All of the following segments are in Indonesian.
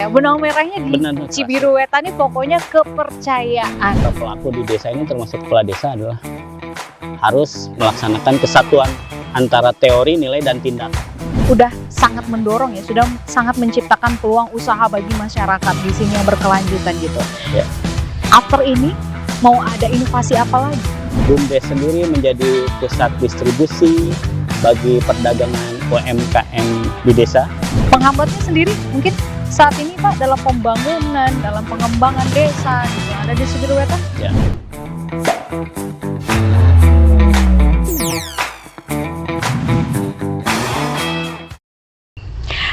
ya, benang merahnya di Benar, nutrasi. Cibiruwetan ini pokoknya kepercayaan. Pelaku di desa ini termasuk kepala desa adalah harus melaksanakan kesatuan antara teori, nilai, dan tindakan. Udah sangat mendorong ya, sudah sangat menciptakan peluang usaha bagi masyarakat di sini yang berkelanjutan gitu. Ya. After ini mau ada inovasi apa lagi? BUMDes sendiri menjadi pusat distribusi bagi perdagangan UMKM di desa. Penghambatnya sendiri mungkin saat ini Pak dalam pembangunan, dalam pengembangan desa gitu yang ada di Cibiruwetan? Ya.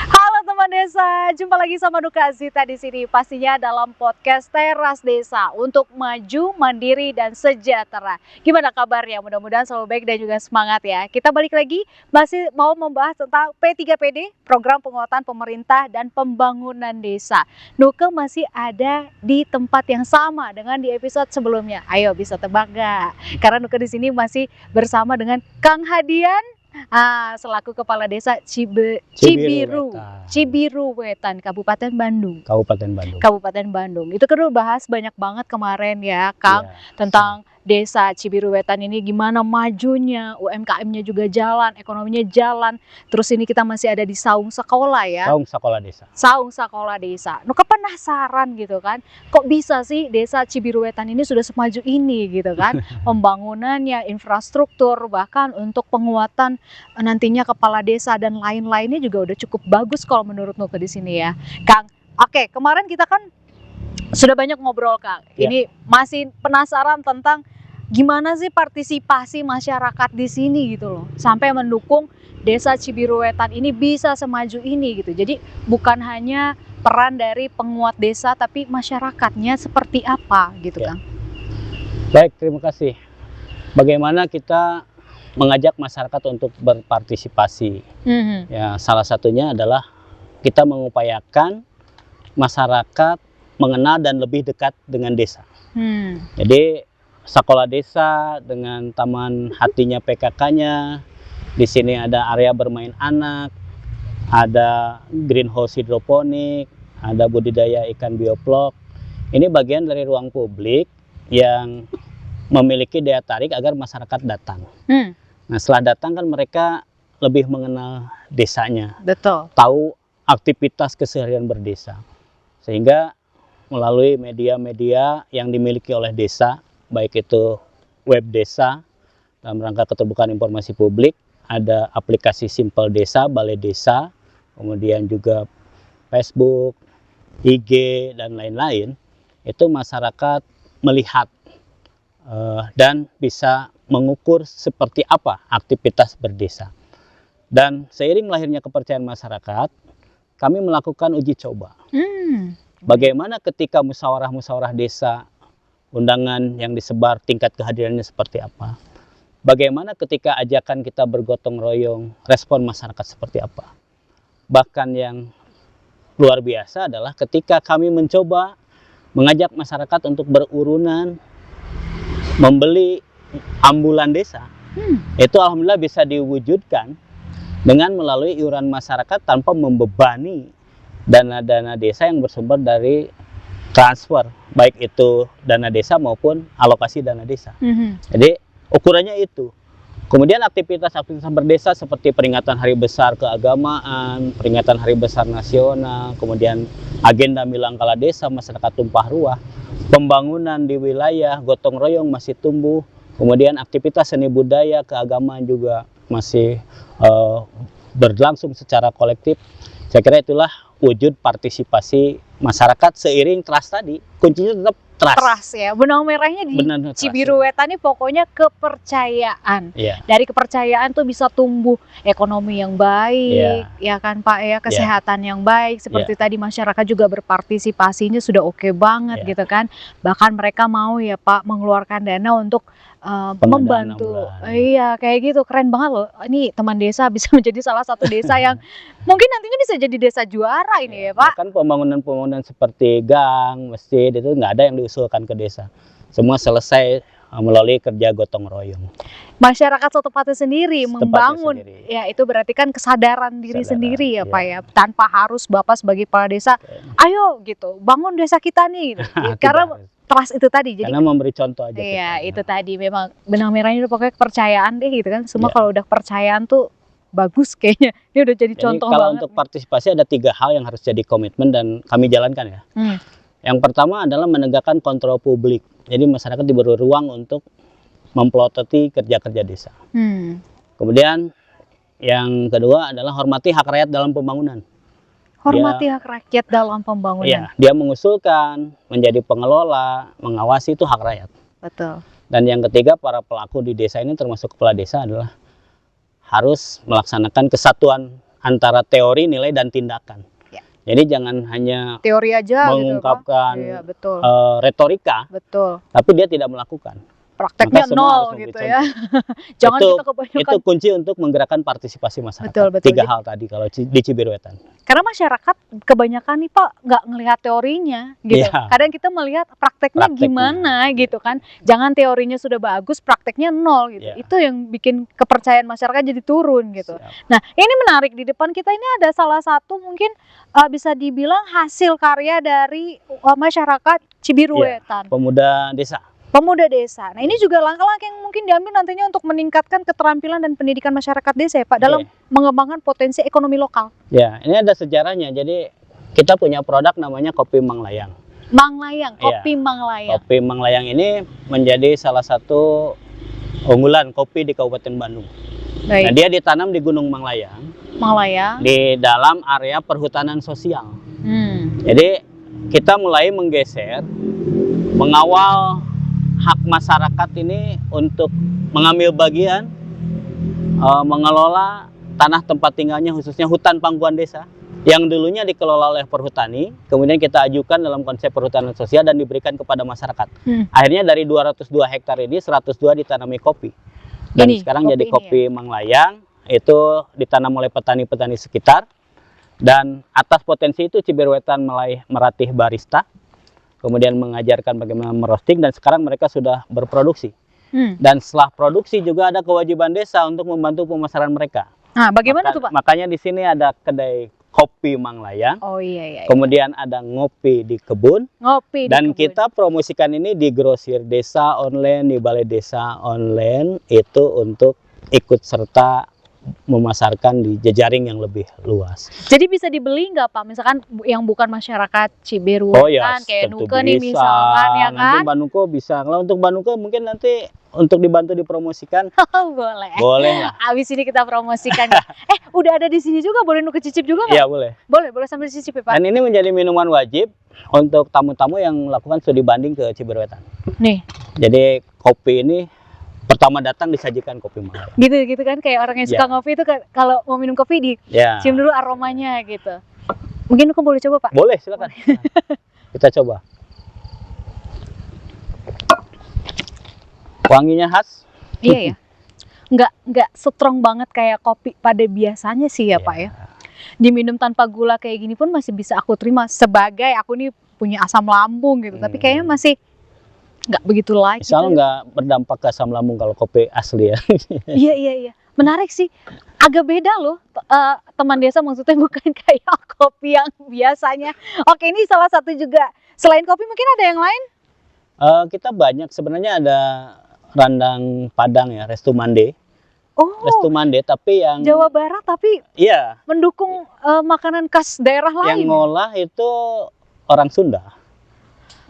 Halo teman desa, jumpa lagi sama Nuka Zita di sini. Pastinya dalam podcast Teras Desa untuk maju, mandiri, dan sejahtera. Gimana kabarnya? Mudah-mudahan selalu baik dan juga semangat ya. Kita balik lagi, masih mau membahas tentang P3PD, Program Penguatan Pemerintah dan Pembangunan Desa. Nuka masih ada di tempat yang sama dengan di episode sebelumnya. Ayo bisa tebak gak? Karena Nuka di sini masih bersama dengan Kang Hadian. Selaku Kepala Desa Cibiruwetan, Kabupaten Bandung. Kabupaten Bandung. Itu kan udah bahas banyak banget kemarin ya, Kang, tentang desa Cibiruwetan ini gimana majunya, UMKM-nya juga jalan, ekonominya jalan. Terus ini kita masih ada di Saung Sekolah ya. Saung Sekolah Desa. Nuka penasaran gitu kan, kok bisa sih desa Cibiruwetan ini sudah semaju ini gitu kan. Pembangunannya, infrastruktur, bahkan untuk penguatan nantinya kepala desa dan lain-lainnya juga udah cukup bagus kalau menurut Nuka di sini ya, Kang. Oke, kemarin kita kan sudah banyak ngobrol, Kang. Ya. Ini masih penasaran tentang gimana sih partisipasi masyarakat di sini gitu loh, sampai mendukung desa Cibiruwetan ini bisa semaju ini gitu. Jadi bukan hanya peran dari penguat desa, tapi masyarakatnya seperti apa gitu, Ya. Kang. Baik, terima kasih. Bagaimana kita mengajak masyarakat untuk berpartisipasi? Ya, salah satunya adalah kita mengupayakan masyarakat mengenal dan lebih dekat dengan desa. Jadi sekolah desa dengan taman hatinya PKK-nya, di sini ada area bermain anak, ada greenhouse hidroponik, ada budidaya ikan bioflok. Ini bagian dari ruang publik yang memiliki daya tarik agar masyarakat datang. Nah, setelah datang kan mereka lebih mengenal desanya, Betul. tahu aktivitas keseharian berdesa. Sehingga melalui media-media yang dimiliki oleh desa, baik itu web desa dalam rangka keterbukaan informasi publik, ada aplikasi Simpel Desa, Balai Desa, kemudian juga Facebook, IG, dan lain-lain. Itu masyarakat melihat dan bisa mengukur seperti apa aktivitas berdesa. Dan seiring lahirnya kepercayaan masyarakat, kami melakukan uji coba. Bagaimana ketika musyawarah-musyawarah desa, undangan yang disebar tingkat kehadirannya seperti apa? Bagaimana ketika ajakan kita bergotong royong, respon masyarakat seperti apa? Bahkan yang luar biasa adalah ketika kami mencoba mengajak masyarakat untuk berurunan membeli ambulan desa. Itu alhamdulillah bisa diwujudkan dengan melalui iuran masyarakat tanpa membebani dana-dana desa yang bersumber dari transfer, baik itu dana desa maupun alokasi dana desa. Jadi ukurannya itu. Kemudian aktivitas-aktivitas berdesa seperti peringatan hari besar keagamaan, peringatan hari besar nasional, kemudian agenda Milangkala Desa, masyarakat tumpah ruah, pembangunan di wilayah, gotong royong masih tumbuh, kemudian aktivitas seni budaya, keagamaan juga masih berlangsung secara kolektif. Saya kira itulah wujud partisipasi masyarakat seiring trust tadi. Kuncinya tetap trust ya. Benang merahnya di Cibiruwetan ini pokoknya kepercayaan. Ya. Dari kepercayaan tuh bisa tumbuh ekonomi yang baik, ya kan Pak ya, kesehatan yang baik. Seperti tadi masyarakat juga berpartisipasinya sudah oke banget gitu kan. Bahkan mereka mau ya Pak mengeluarkan dana untuk membantu. Iya, kayak gitu, keren banget loh. Ini teman desa bisa menjadi salah satu desa yang mungkin nantinya bisa jadi desa juara ini ya Pak. Kan pembangunan-pembangunan seperti gang, masjid itu nggak ada yang diusulkan ke desa. Semua selesai melalui kerja gotong royong. Masyarakat setempatnya sendiri Setempatnya membangun, sendiri. ya itu berarti kan kesadaran diri Kesadaran, sendiri ya iya. Pak ya, tanpa harus Bapak sebagai kepala desa, ayo gitu, bangun desa kita nih, gitu. Tidak Karena harus. trust itu tadi, jadi Karena memberi contoh aja iya kita. itu tadi memang benang merahnya udah pokoknya kepercayaan deh gitu kan, semua Iya. kalau udah kepercayaan tuh bagus kayaknya, ini udah jadi Jadi contoh kalau banget. untuk partisipasi ada 3 hal yang harus jadi komitmen dan kami jalankan ya. Yang pertama adalah menegakkan kontrol publik. Jadi masyarakat diberi ruang untuk memplototi kerja-kerja desa. Kemudian yang kedua adalah hormati hak rakyat dalam pembangunan. Hormati hak rakyat dalam pembangunan. Iya, dia mengusulkan, menjadi pengelola, mengawasi itu hak rakyat. Betul. Dan yang ketiga, para pelaku di desa ini termasuk kepala desa adalah harus melaksanakan kesatuan antara teori, nilai, dan tindakan. Ya. Jadi jangan hanya Teori aja mengungkapkan gitu, Pak. Iya, betul. Retorika, betul. tapi dia tidak melakukan. Prakteknya Maka semua nol harus gitu memberi ya. Jangan Itu- kita kebanyakan. Itu kunci untuk menggerakkan partisipasi masyarakat. Betul, betul. 3 hal tadi kalau di Cibiruetan. Karena masyarakat kebanyakan nih Pak nggak ngelihat teorinya gitu. Iya. Kadang kita melihat prakteknya gimana gitu kan. Jangan teorinya sudah bagus, prakteknya nol gitu. Iya. Itu yang bikin kepercayaan masyarakat jadi turun gitu. Siap. Nah ini menarik, di depan kita ini ada salah satu mungkin bisa dibilang hasil karya dari masyarakat Cibiruetan. Pemuda desa. Pemuda desa. Nah ini juga langkah-langkah yang mungkin diambil nantinya untuk meningkatkan keterampilan dan pendidikan masyarakat desa ya Pak, dalam mengembangkan potensi ekonomi lokal. Ya, ini ada sejarahnya. Jadi kita punya produk namanya kopi Manglayang. Manglayang, kopi Iya. Manglayang. Kopi Manglayang ini menjadi salah satu unggulan kopi di Kabupaten Bandung. Nah, Baik, dia ditanam di Gunung Manglayang Manglayang. di dalam area perhutanan sosial. Hmm. Jadi kita mulai menggeser, mengawal hak masyarakat ini untuk mengambil bagian mengelola tanah tempat tinggalnya, khususnya hutan pangkuan desa yang dulunya dikelola oleh perhutani, kemudian kita ajukan dalam konsep perhutanan sosial dan diberikan kepada masyarakat. Akhirnya dari 202 hektar ini 102 ditanami kopi. Dan Ini, sekarang kopi jadi ini kopi Manglayang, itu ditanam oleh petani-petani sekitar. Dan atas potensi itu Cibiruetan mulai melatih barista, kemudian mengajarkan bagaimana merosting, dan sekarang mereka sudah berproduksi. Dan setelah produksi juga ada kewajiban desa untuk membantu pemasaran mereka. Nah, bagaimana tuh Pak? Makanya di sini ada kedai kopi Manglayang, Oh iya. kemudian ada ngopi di kebun, Ngopi di dan kebun. kita promosikan ini di grosir desa online, di balai desa online, itu untuk ikut serta memasarkan di jejaring yang lebih luas. Jadi bisa dibeli nggak Pak? Misalkan yang bukan masyarakat Cibiruetan, kayak tentu Nuke nih bisa. misalkan ya Nanti kan? Banuko bisa. Kalau untuk Banuko mungkin nanti untuk dibantu dipromosikan, Boleh. boleh lah. Abis ini kita promosikan. Udah ada di sini juga, boleh Nuke cicip juga nggak? Iya boleh. Boleh sambil cicip ya Pak. Dan ini menjadi minuman wajib untuk tamu-tamu yang melakukan studi banding ke Cibiruetan. Nih, Jadi kopi ini pertama datang disajikan kopi Manglayang. gitu kan kayak orang yang suka ngopi itu kalau mau minum kopi di Ya. cium dulu aromanya gitu. Mungkin aku boleh coba Pak? Boleh, silakan. Kita coba. Wanginya khas. Iya ya. Nggak strong banget kayak kopi pada biasanya sih ya Pak ya. Diminum tanpa gula kayak gini pun masih bisa aku terima sebagai aku nih punya asam lambung gitu. Tapi kayaknya masih nggak begitu light. Soalnya gitu. nggak berdampak ke asam lambung kalau kopi asli ya. Iya. Menarik sih. Agak beda loh teman desa, maksudnya bukan kayak kopi yang biasanya. Oke, ini salah satu juga. Selain kopi mungkin ada yang lain? Kita banyak sebenarnya, ada randang Padang ya, Restu Mande. Oh, Restu Mande, tapi yang Jawa Barat tapi iya, mendukung makanan khas daerah yang lain. ngolah itu orang Sunda.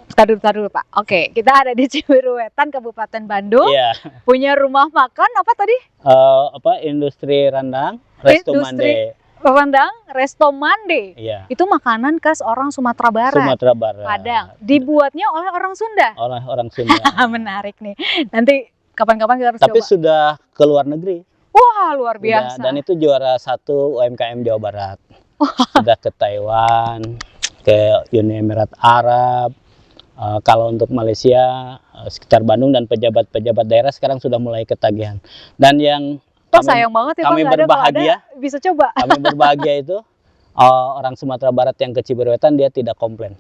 Tar dulu Pak. Oke, kita ada di Cibiruetan, Kabupaten Bandung. Iya. Punya rumah makan apa tadi? Industri rendang Restu Industri Mande. Rendang Resto Mande. Iya. Itu makanan khas orang Sumatera Barat. Sumatera Barat. Padang. Dibuatnya oleh orang Sunda. Oleh orang Sunda. Menarik nih. Nanti kapan-kapan kita harus Tapi coba. sudah ke luar negeri. Wah, luar biasa. Dan itu juara 1 UMKM Jawa Barat. Sudah ke Taiwan, ke Uni Emirat Arab. Kalau untuk Malaysia, sekitar Bandung, dan pejabat-pejabat daerah sekarang sudah mulai ketagihan. Dan yang sayang banget ya Pak, kami nggak ada. Kalau berbahagia, ada, bisa coba. kami berbahagia itu orang Sumatera Barat yang ke Cibiruetan dia tidak komplain.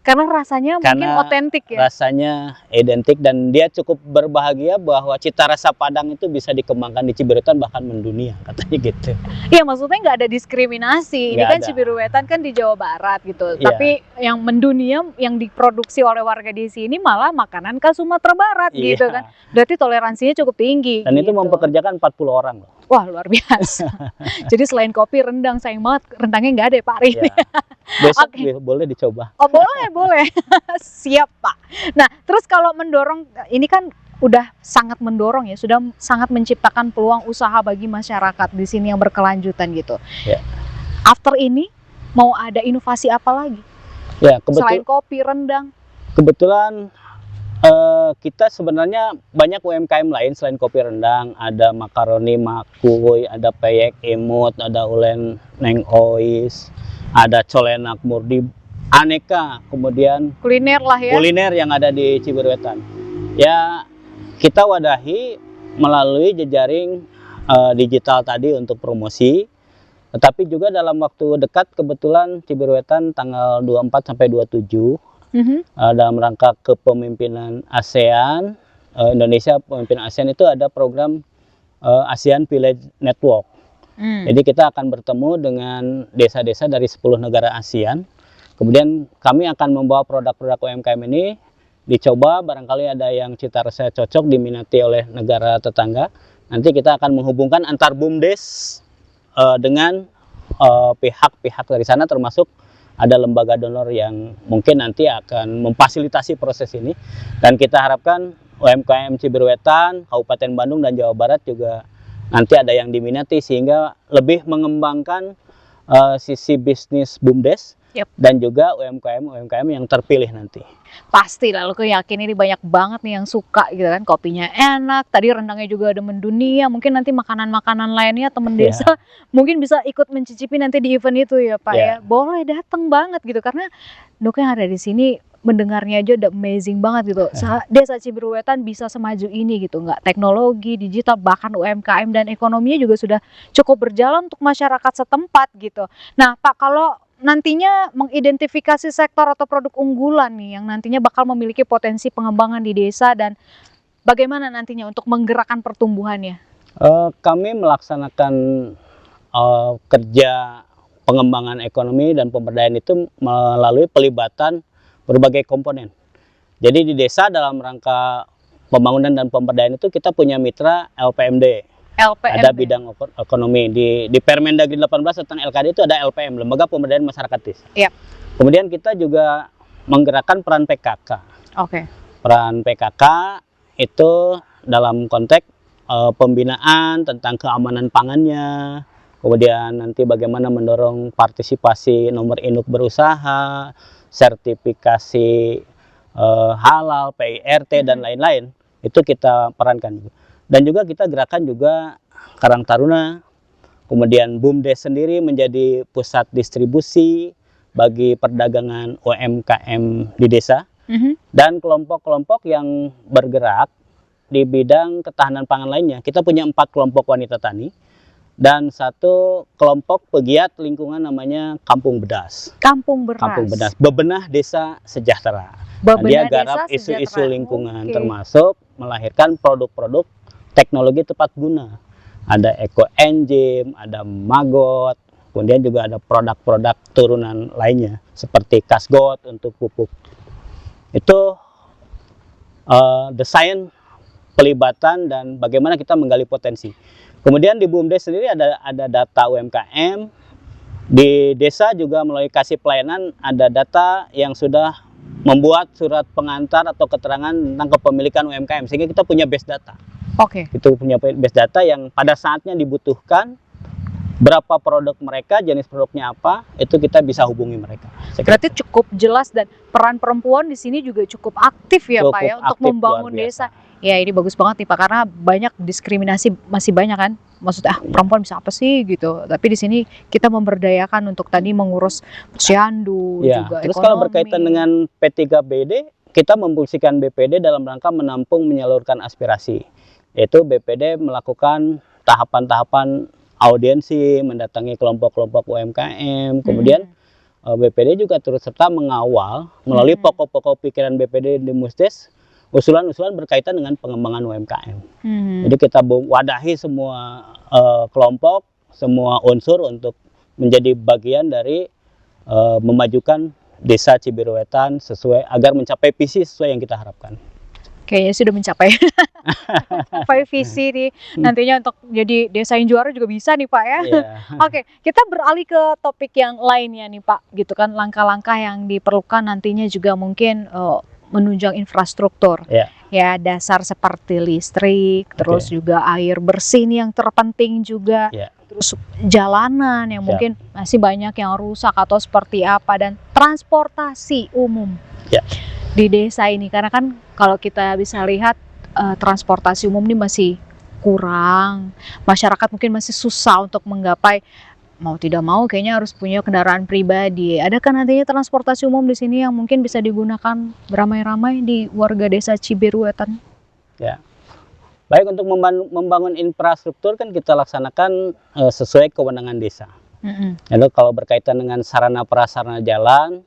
Karena rasanya mungkin Karena otentik ya. rasanya identik dan dia cukup berbahagia bahwa cita rasa Padang itu bisa dikembangkan di Cibiruetan bahkan mendunia, katanya gitu. Iya, maksudnya nggak ada diskriminasi. Ini Nggak kan ada. Cibiruetan kan di Jawa Barat gitu. Iya. Tapi yang mendunia yang diproduksi oleh warga di sini malah makanan khas Sumatera Barat Iya. gitu kan. Berarti toleransinya cukup tinggi. Dan itu gitu. mempekerjakan 40 orang loh. Wah, luar biasa. Jadi selain kopi, rendang, sayang banget rendangnya nggak ada ya Pak Ari. Ya. Besok Oke. boleh dicoba. Oh boleh, boleh. Siap Pak. Nah, terus kalau mendorong, ini kan udah sangat mendorong ya, sudah sangat menciptakan peluang usaha bagi masyarakat di sini yang berkelanjutan gitu. Ya. After ini mau ada inovasi apa lagi? Ya, Selain kopi, rendang. kebetulan kita sebenarnya banyak UMKM lain selain kopi rendang, ada makaroni makuy, ada peyek imut, ada ulen neng ois, ada colenak murdi, aneka kemudian Kuliner lah ya. kuliner yang ada di Cibiruetan. Ya, kita wadahi melalui jejaring digital tadi untuk promosi. Tetapi juga dalam waktu dekat kebetulan Cibiruetan tanggal 24 sampai 27 dalam rangka kepemimpinan ASEAN, Indonesia pemimpin ASEAN itu ada program ASEAN Village Network. Jadi kita akan bertemu dengan desa-desa dari 10 negara ASEAN. Kemudian kami akan membawa produk-produk UMKM ini dicoba, barangkali ada yang cita rasa cocok diminati oleh negara tetangga. Nanti kita akan menghubungkan antar BUMDes dengan pihak-pihak dari sana, termasuk ada lembaga donor yang mungkin nanti akan memfasilitasi proses ini. Dan kita harapkan UMKM Cibiruetan, Kabupaten Bandung dan Jawa Barat juga nanti ada yang diminati sehingga lebih mengembangkan sisi bisnis BUMDes. Yep. Dan juga UMKM yang terpilih nanti. Pasti lah, aku yakin ini banyak banget nih yang suka gitu kan, kopinya enak, tadi rendangnya juga ada mendunia, mungkin nanti makanan-makanan lainnya temen desa mungkin bisa ikut mencicipi nanti di event itu ya Pak ya. Boleh datang banget gitu, karena Dok yang ada di sini mendengarnya aja udah amazing banget gitu. Desa Cibiruetan bisa semaju ini gitu, nggak teknologi, digital, bahkan UMKM dan ekonominya juga sudah cukup berjalan untuk masyarakat setempat gitu. Nah Pak, kalau nantinya mengidentifikasi sektor atau produk unggulan nih yang nantinya bakal memiliki potensi pengembangan di desa, dan bagaimana nantinya untuk menggerakkan pertumbuhannya? Kami melaksanakan kerja pengembangan ekonomi dan pemberdayaan itu melalui pelibatan berbagai komponen. Jadi di desa dalam rangka pembangunan dan pemberdayaan itu kita punya mitra LPMD. Ada bidang ekonomi di Permendagri 18 tentang LKD itu ada LPM, Lembaga Pemberdayaan Masyarakat Desa. Yep. Kemudian kita juga menggerakkan peran PKK. Peran PKK itu dalam konteks pembinaan tentang keamanan pangannya, kemudian nanti bagaimana mendorong partisipasi nomor induk berusaha, sertifikasi halal, PIRT dan lain-lain, itu kita perankan. Dan juga kita gerakan juga Karang Taruna, kemudian BUMDes sendiri menjadi pusat distribusi bagi perdagangan UMKM di desa, dan kelompok-kelompok yang bergerak di bidang ketahanan pangan lainnya. Kita punya 4 kelompok wanita tani dan 1 kelompok pegiat lingkungan namanya Kampung Bedas. Kampung Bedas. Bebenah Desa Sejahtera. Dia garap isu-isu lingkungan, termasuk melahirkan produk-produk teknologi tepat guna. Ada eco engine, ada maggot, kemudian juga ada produk-produk turunan lainnya seperti kasgot untuk pupuk. Itu desain pelibatan dan bagaimana kita menggali potensi. Kemudian di BUMDes sendiri ada data UMKM. Di desa juga melalui kasih pelayanan ada data yang sudah membuat surat pengantar atau keterangan tentang kepemilikan UMKM, sehingga kita punya base data. Itu punya base data yang pada saatnya dibutuhkan, berapa produk mereka, jenis produknya apa, itu kita bisa hubungi mereka. Berarti cukup jelas, dan peran perempuan di sini juga cukup aktif ya Pak ya untuk membangun desa. Ya ini bagus banget nih Pak, karena banyak diskriminasi masih banyak kan. Maksudnya perempuan bisa apa sih gitu. Tapi di sini kita memberdayakan untuk tadi mengurus posyandu juga. Terus ekonomi. Kalau berkaitan dengan P3BD, kita memfungsikan BPD dalam rangka menampung menyalurkan aspirasi. Yaitu BPD melakukan tahapan-tahapan audiensi, mendatangi kelompok-kelompok UMKM, kemudian BPD juga turut serta mengawal melalui pokok-pokok pikiran BPD di Musdes usulan-usulan berkaitan dengan pengembangan UMKM. Jadi kita wadahi semua kelompok, semua unsur untuk menjadi bagian dari memajukan Desa Cibiru Wetan sesuai agar mencapai visi sesuai yang kita harapkan. Kayaknya sudah mencapai visi nih nantinya untuk jadi desa yang juara juga bisa nih Pak ya. Oke, kita beralih ke topik yang lainnya nih Pak, gitu kan, langkah-langkah yang diperlukan nantinya juga mungkin menunjang infrastruktur ya, dasar seperti listrik, terus juga air bersih nih yang terpenting juga, terus jalanan yang mungkin masih banyak yang rusak atau seperti apa, dan transportasi umum di desa ini, karena kan kalau kita bisa lihat transportasi umum ini masih kurang, masyarakat mungkin masih susah untuk menggapai, mau tidak mau kayaknya harus punya kendaraan pribadi. Adakah nantinya transportasi umum di sini yang mungkin bisa digunakan beramai-ramai di warga Desa Cibiru Wetan? Ya, baik, untuk membangun infrastruktur kan kita laksanakan sesuai kewenangan desa. Lalu kalau berkaitan dengan sarana prasarana jalan,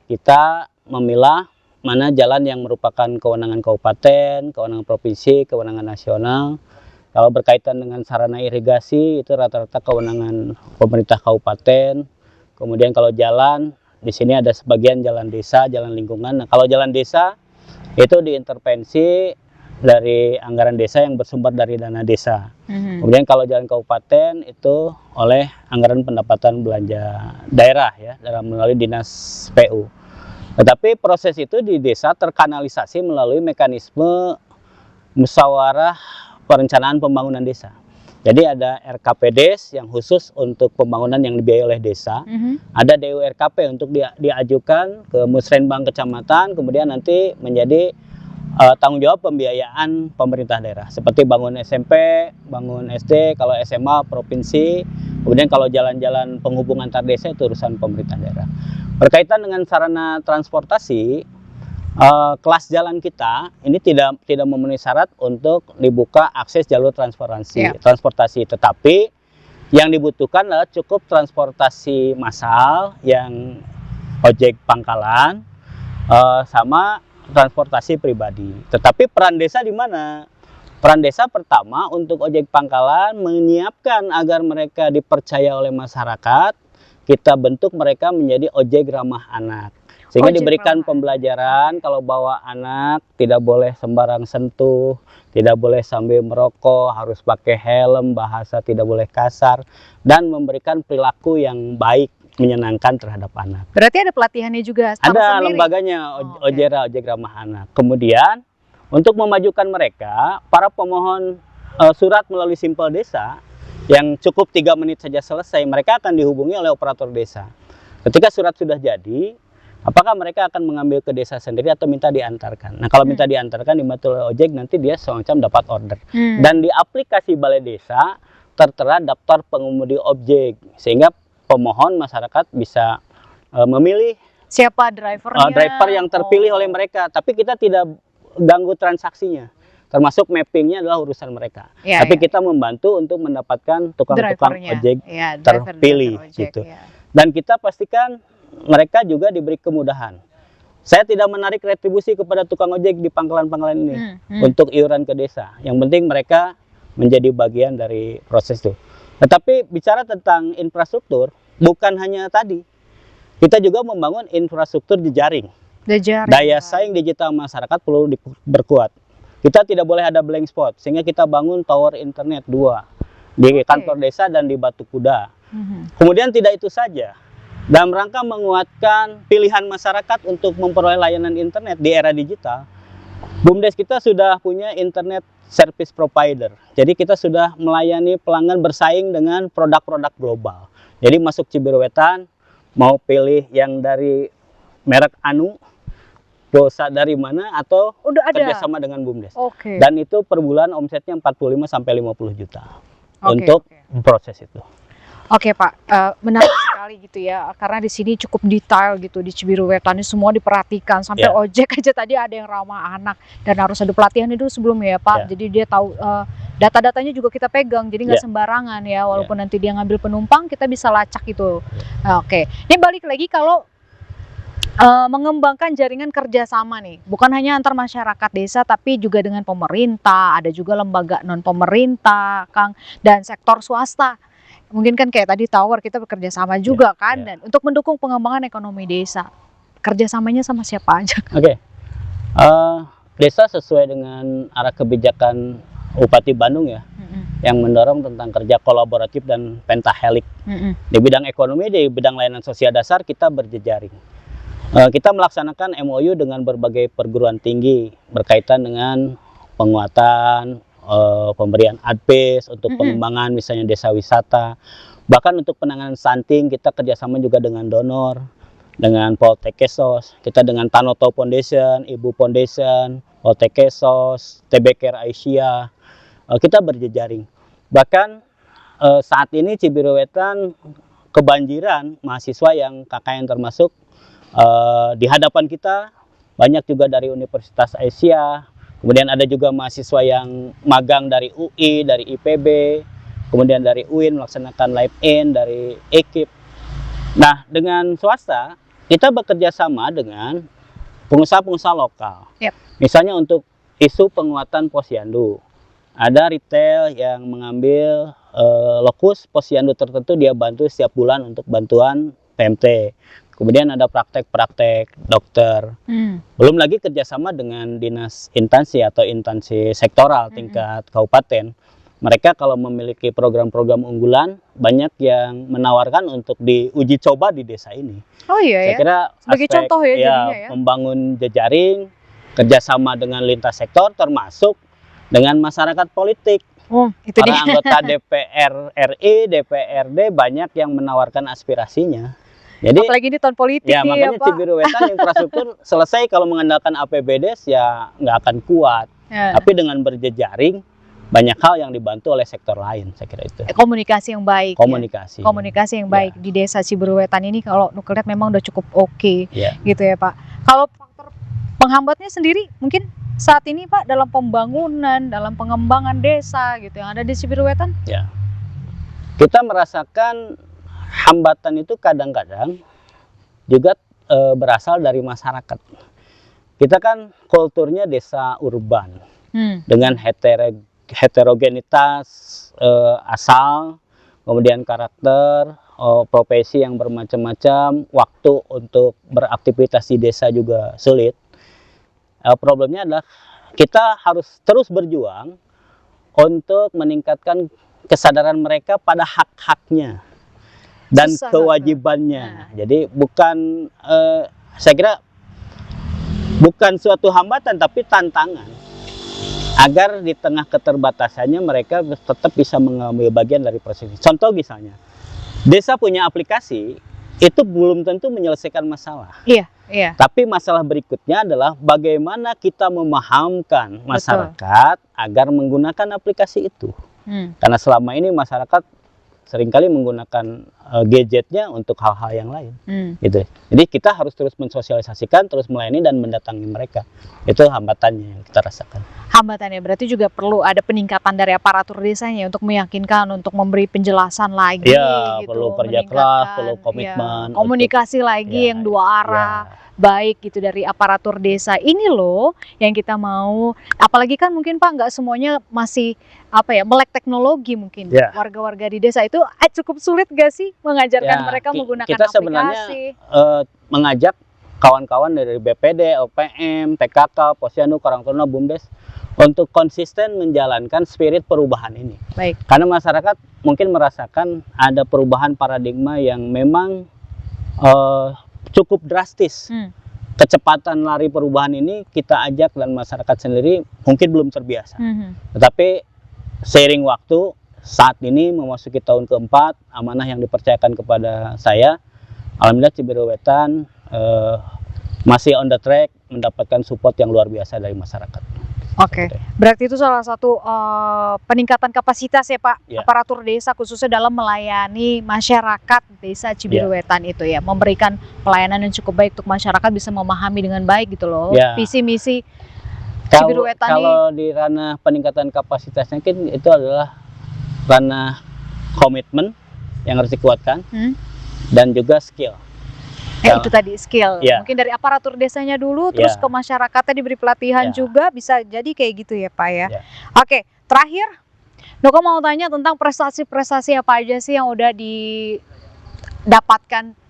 kita memilah mana jalan yang merupakan kewenangan kabupaten, kewenangan provinsi, kewenangan nasional. Kalau berkaitan dengan sarana irigasi itu rata-rata kewenangan pemerintah kabupaten. Kemudian kalau jalan, di sini ada sebagian jalan desa, jalan lingkungan. Nah, kalau jalan desa itu diintervensi dari anggaran desa yang bersumber dari dana desa. Kemudian kalau jalan kabupaten itu oleh anggaran pendapatan belanja daerah ya, dalam melalui dinas PU. Tetapi proses itu di desa terkanalisasi melalui mekanisme musyawarah perencanaan pembangunan desa. Jadi ada RKPDes yang khusus untuk pembangunan yang dibiayai oleh desa, ada DURKP untuk diajukan ke Musrenbang kecamatan, kemudian nanti menjadi tanggung jawab pembiayaan pemerintah daerah, seperti bangun SMP, bangun SD, kalau SMA provinsi, kemudian kalau jalan-jalan penghubungan antar desa itu urusan pemerintah daerah. Berkaitan dengan sarana transportasi, kelas jalan kita ini tidak memenuhi syarat untuk dibuka akses jalur transportasi, tetapi yang dibutuhkan adalah cukup transportasi massal yang ojek pangkalan sama transportasi pribadi. Tetapi peran desa di mana? Peran desa pertama untuk ojek pangkalan menyiapkan agar mereka dipercaya oleh masyarakat. Kita bentuk mereka menjadi ojek ramah anak, sehingga diberikan pembelajaran kalau bawa anak tidak boleh sembarang sentuh, tidak boleh sambil merokok, harus pakai helm, bahasa tidak boleh kasar, dan memberikan perilaku yang baik, menyenangkan terhadap anak. Berarti ada pelatihannya juga? Ada lembaganya, ojek ramah anak. Kemudian untuk memajukan mereka, para pemohon surat melalui Simpel Desa yang cukup 3 menit saja selesai, mereka akan dihubungi oleh operator desa. Ketika surat sudah jadi, apakah mereka akan mengambil ke desa sendiri atau minta diantarkan? Nah, kalau minta diantarkan dibantu oleh ojek, nanti dia semacam dapat order. Dan di aplikasi Balai Desa tertera daftar pengemudi objek, sehingga pemohon masyarakat bisa memilih siapa drivernya, driver yang terpilih oleh mereka. Tapi kita tidak ganggu transaksinya. Termasuk mappingnya adalah urusan mereka. Tapi kita membantu untuk mendapatkan tukang-tukang ojek terpilih gitu. Dan kita pastikan mereka juga diberi kemudahan. Saya tidak menarik retribusi kepada tukang ojek di pangkalan-pangkalan ini untuk iuran ke desa. Yang penting mereka menjadi bagian dari proses itu. Tetapi bicara tentang infrastruktur, bukan hanya tadi. Kita juga membangun infrastruktur jejaring. Daya saing digital masyarakat perlu diperkuat. Kita tidak boleh ada blank spot, sehingga kita bangun tower internet 2 di kantor desa dan di Batu Kuda. Kemudian tidak itu saja, dalam rangka menguatkan pilihan masyarakat untuk memperoleh layanan internet di era digital, BUMDes kita sudah punya internet service provider. Jadi kita sudah melayani pelanggan bersaing dengan produk-produk global. Jadi masuk Cibiru Wetan, mau pilih yang dari merek Anu, pulsa dari mana, atau kerjasama dengan BUMDes. Dan itu per bulan omsetnya 45 sampai 50 juta untuk proses itu. Oke Pak, menarik sekali gitu ya, karena di sini cukup detail gitu, di Cibiru Wetan ini semua diperhatikan, sampai ojek aja tadi ada yang ramah anak, dan harus ada pelatihan itu sebelumnya ya Pak, jadi dia tahu Data-datanya juga kita pegang, jadi nggak Ya. sembarangan ya, walaupun nanti dia ngambil penumpang, kita bisa lacak itu. Nah, oke, ini balik lagi kalau mengembangkan jaringan kerjasama nih, bukan hanya antar masyarakat desa, tapi juga dengan pemerintah, ada juga lembaga non pemerintah, Kang, dan sektor swasta. Mungkin kan kayak tadi tower kita bekerja sama juga kan, ya. dan untuk mendukung pengembangan ekonomi desa, kerjasamanya sama siapa aja? Oke. Desa sesuai dengan arah kebijakan Bupati Bandung ya, yang mendorong tentang kerja kolaboratif dan pentahelik. Di bidang ekonomi, di bidang layanan sosial dasar kita berjejaring. Kita melaksanakan MOU dengan berbagai perguruan tinggi berkaitan dengan penguatan, pemberian advice untuk pengembangan misalnya desa wisata. Bahkan untuk penanganan stunting kita kerjasama juga dengan donor, dengan Poltekesos, kita dengan Tanoto Foundation, Ibu Foundation, Poltekesos, TB Care Asia, kita berjejaring. Bahkan saat ini Cibiru Wetan kebanjiran mahasiswa yang KKN termasuk di hadapan kita, banyak juga dari Universitas Asia, kemudian ada juga mahasiswa yang magang dari UI, dari IPB, kemudian dari UIN melaksanakan live in dari ekip. Nah, dengan swasta kita bekerja sama dengan pengusaha-pengusaha lokal. Misalnya untuk isu penguatan posyandu, ada retail yang mengambil lokus posyandu tertentu, dia bantu setiap bulan untuk bantuan PMT. Kemudian ada praktek-praktek dokter. Belum lagi kerjasama dengan dinas instansi atau instansi sektoral tingkat kabupaten. Mereka kalau memiliki program-program unggulan, banyak yang menawarkan untuk diuji coba di desa ini. Oh iya. Saya kira sebagai aspek, contoh ya jadinya ya. Membangun jejaring, kerjasama dengan lintas sektor, termasuk dengan masyarakat politik. Itu para dia. anggota DPR RI, DPRD banyak yang menawarkan aspirasinya. Jadi, apalagi ini tahun politik ya, nih makanya ya Pak. Cibiru Wetan infrastruktur selesai kalau mengandalkan APBD ya nggak akan kuat. Tapi dengan berjejaring banyak hal yang dibantu oleh sektor lain, saya kira itu. Komunikasi yang baik. Komunikasi. Ya? Komunikasi yang baik di desa Cibiru Wetan ini kalau lihat memang udah cukup oke, gitu ya Pak. Kalau faktor penghambatnya sendiri mungkin saat ini Pak dalam pembangunan, dalam pengembangan desa gitu yang ada di Cibiru Wetan? Ya. Kita merasakan hambatan itu kadang-kadang juga berasal dari masyarakat. Kita kan kulturnya desa urban dengan heterogenitas asal, kemudian karakter, profesi yang bermacam-macam, waktu untuk beraktivitas di desa juga sulit. Problemnya adalah kita harus terus berjuang untuk meningkatkan kesadaran mereka pada hak-haknya dan kewajibannya. Jadi bukan, saya kira bukan suatu hambatan tapi tantangan agar di tengah keterbatasannya mereka tetap bisa mengambil bagian dari proses. Contoh misalnya, desa punya aplikasi itu belum tentu menyelesaikan masalah. Iya. Tapi masalah berikutnya adalah bagaimana kita memahamkan masyarakat agar menggunakan aplikasi itu. Karena selama ini masyarakat seringkali menggunakan gadgetnya untuk hal-hal yang lain. Gitu. Jadi kita harus terus mensosialisasikan, terus melayani dan mendatangi mereka. Itu hambatannya yang kita rasakan. Hambatannya berarti juga perlu ada peningkatan dari aparatur desanya untuk meyakinkan, untuk memberi penjelasan lagi. Ya, gitu, perlu kerja keras, perlu komitmen. Komunikasi lagi yang dua arah. Baik gitu dari aparatur desa ini loh yang kita mau, apalagi kan mungkin Pak nggak semuanya masih melek teknologi mungkin. Warga-warga di desa itu cukup sulit gak sih mengajarkan mereka menggunakan kita aplikasi? Sebenarnya mengajak kawan-kawan dari BPD, LPM, TKK, Posyandu, Karangtaruna, BUMDes untuk konsisten menjalankan spirit perubahan ini. Baik. Karena masyarakat mungkin merasakan ada perubahan paradigma yang memang cukup drastis. Kecepatan lari perubahan ini kita ajak dan masyarakat sendiri mungkin belum terbiasa. Tetapi seiring waktu, saat ini memasuki tahun keempat, amanah yang dipercayakan kepada saya, alhamdulillah Cibiru Wetan masih on the track mendapatkan support yang luar biasa dari masyarakat. Oke, berarti itu salah satu peningkatan kapasitas ya Pak, aparatur desa khususnya dalam melayani masyarakat desa Cibiru Wetan itu ya, memberikan pelayanan yang cukup baik untuk masyarakat bisa memahami dengan baik gitu loh, visi misi Cibiruwetan nih? Kalau di ranah peningkatan kapasitasnya kan itu adalah ranah komitmen yang harus dikuatkan dan juga skill. Itu tadi skill. Ya. Mungkin dari aparatur desanya dulu, terus ke masyarakatnya diberi pelatihan juga, bisa jadi kayak gitu ya Pak ya. Oke, terakhir, Noko mau tanya tentang prestasi-prestasi apa aja sih yang udah didapatkan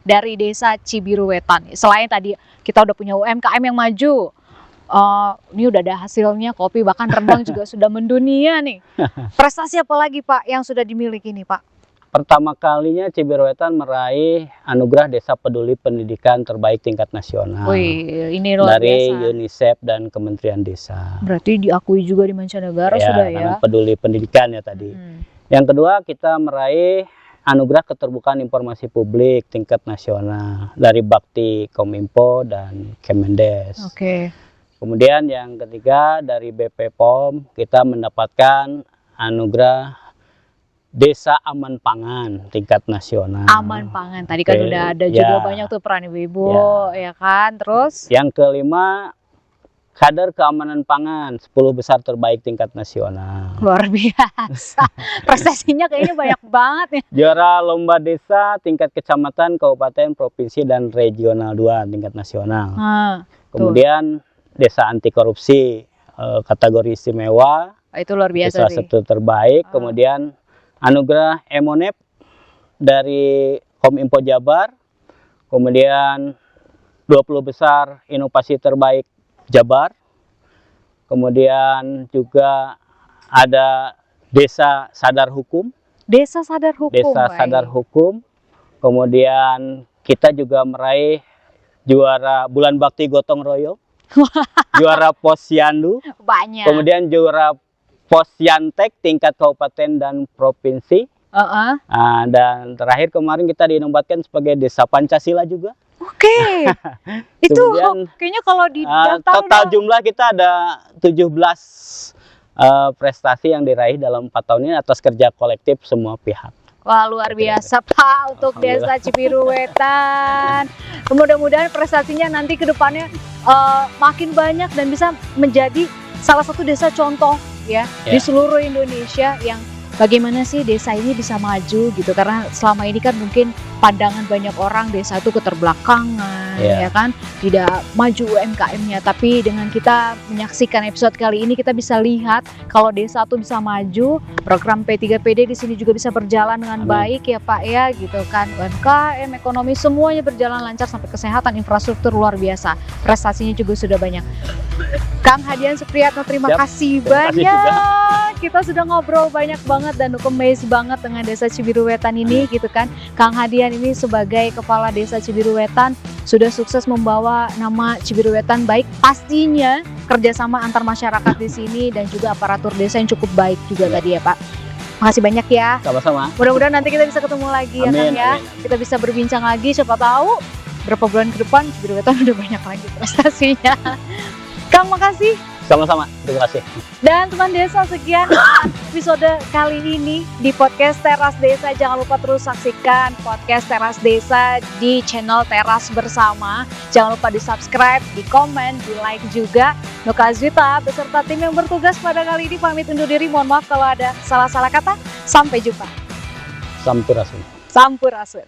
dari desa Cibiruwetan. Selain tadi kita udah punya UMKM yang maju, ini udah ada hasilnya, kopi bahkan rendang juga sudah mendunia nih. Prestasi apa lagi Pak yang sudah dimiliki nih Pak? Pertama kalinya Cibiruwetan meraih anugerah Desa Peduli Pendidikan Terbaik tingkat nasional. Wih, ini luar dari biasa. UNICEF dan Kementerian Desa. Berarti diakui juga di mancanegara sudah ya. Karena peduli pendidikan ya tadi. Yang kedua, kita meraih anugerah Keterbukaan Informasi Publik tingkat nasional dari Bakti Kominfo dan Kemendes. Kemudian yang ketiga, dari BP POM kita mendapatkan anugerah Desa Aman Pangan tingkat nasional. Aman Pangan, tadi kan udah ada juga banyak tuh peran ibu-ibu, ya kan. Terus yang kelima, kader keamanan pangan 10 besar terbaik tingkat nasional. Luar biasa. Prestasinya kayaknya banyak banget ya. Juara lomba desa tingkat kecamatan, kabupaten, provinsi dan regional 2 tingkat nasional. Kemudian desa anti korupsi kategori istimewa. Itu luar biasa sih. Desa 1 terbaik. Kemudian anugerah Emonep dari Kominfo Jabar. Kemudian 20 besar inovasi terbaik Jabar. Kemudian juga ada Desa Sadar Hukum. Desa Sadar Hukum. Desa Sadar Hukum. Kemudian kita juga meraih juara Bulan Bakti Gotong Royong. Juara Posyandu. Banyak. Kemudian juara Posyantek tingkat kabupaten dan provinsi. Dan terakhir kemarin kita dinobatkan sebagai Desa Pancasila juga. Oke. Itu kayaknya kalau di total jumlah kita ada 17 prestasi yang diraih dalam 4 tahun ini atas kerja kolektif semua pihak. Wah, luar biasa Pak untuk Desa Cibiruwetan. Mudah-mudahan prestasinya nanti ke depannya makin banyak dan bisa menjadi salah satu desa contoh ya di seluruh Indonesia yang bagaimana sih desa ini bisa maju gitu, karena selama ini kan mungkin pandangan banyak orang desa itu keterbelakangan ya kan, tidak maju UMKM-nya. Tapi dengan kita menyaksikan episode kali ini kita bisa lihat kalau desa itu bisa maju, program P3PD di sini juga bisa berjalan dengan baik ya Pak ya gitu kan. UMKM, ekonomi semuanya berjalan lancar sampai kesehatan, infrastruktur luar biasa. Prestasinya juga sudah banyak. Kang Hadian Supriyatno, terima kasih banyak. Kita sudah ngobrol banyak banget dan amazed banget dengan Desa Cibiruwetan ini gitu kan. Kang Hadian ini sebagai Kepala Desa Cibiruwetan sudah sukses membawa nama Cibiruwetan baik. Pastinya kerjasama antar masyarakat di sini dan juga aparatur desa yang cukup baik juga tadi ya Pak. Makasih banyak ya. Sama-sama. Mudah-mudahan nanti kita bisa ketemu lagi ya Kang ya. Kita bisa berbincang lagi, siapa tahu berapa bulan ke depan Cibiruwetan udah banyak lagi prestasinya. Kang, makasih. Sama-sama, terima kasih. Dan teman desa, sekian episode kali ini di podcast Teras Desa. Jangan lupa terus saksikan podcast Teras Desa di channel Teras Bersama. Jangan lupa di subscribe, di komen, di like juga. Noka Azwita beserta tim yang bertugas pada kali ini pamit undur diri. Mohon maaf kalau ada salah-salah kata. Sampai jumpa. Sampurasun. Sampurasun.